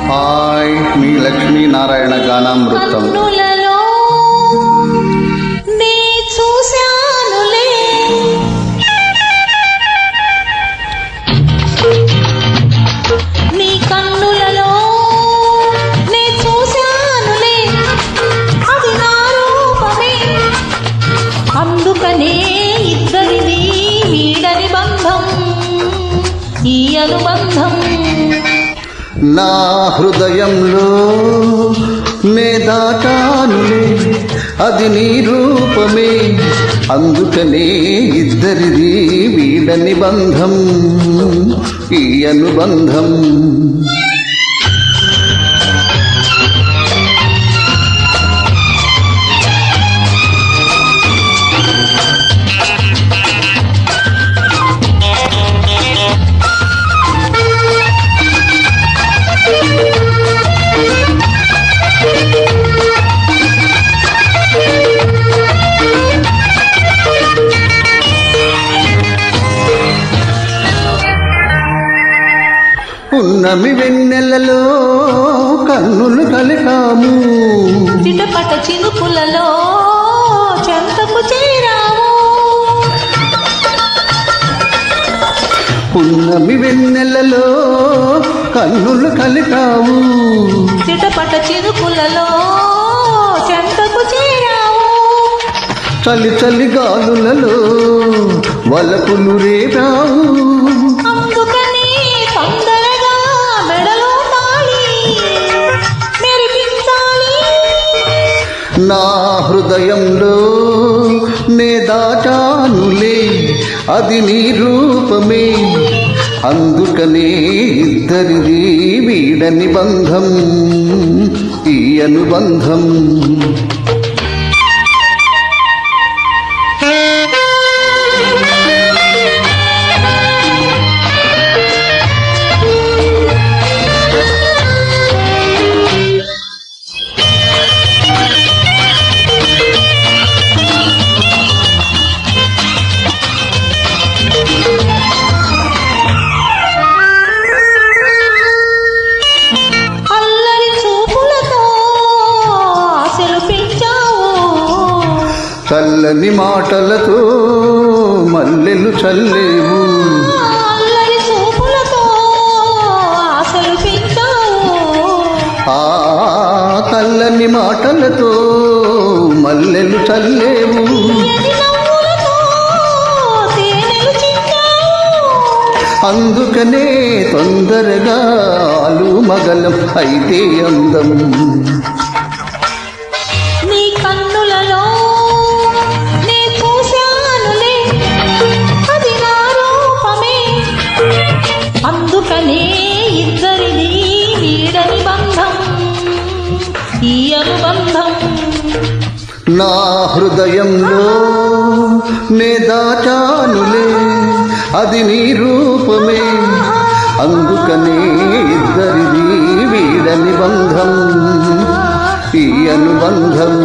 Hi, మీ లక్ష్మీనారాయణ గానామృతం. కన్నులలో నే చూశానులే, నీ కన్నులలో నే చూశానులే, అది నా రూపమే. అందుకనే ఇద్దరిది వీడని బంధం, ఈ అనుబంధం. నా హృదయంలో నే దాటానులే, అది నీ రూపమే. అందుకనే ఇద్దరిది వీడని బంధం, ఈ అనుబంధం. పున్నమి వెన్నెలలో కన్నులు కలిపాము, చిటపట చినుకులలో చెంతకు చేరాము. పున్నమి వెన్నెలలో కన్నులు కలిపాము, చిటపట చినుకులలో చెంతకు చేరాము. చలి చలి గాలులలో వలపులు రేపావు. అందుకని తొందరగా మెడలో తాళి మెరిపించాలి. నా హృదయంలో నే దాటానులే, అది నీ రూపమే. అందుకనే ఇద్దరిది వీడని బంధం, ఈ అనుబంధం. చల్లని మాటలతో మల్లెలు చల్లేవు, అల్లరి చూపులతో ఆశలు పెంచావు. ఆ చల్లని మాటలతో మల్లెలు చల్లేవు. ఎది నవ్వులతో తేనెలు చిందావు. అందుకనే తొందరగా ఆలు మగలం అయితే అందం. నీ కన్నులలో నే చూశానులే, అది నా రూపమే. అందుకనే ఇద్దరిది వీడని బంధం, ఈ అనుబంధం. నా హృదయంలో నే దాచానులే, అది నీ రూపమే. అందుకనే ఇద్దరిది వీడని బంధం, ఈ అనుబంధం.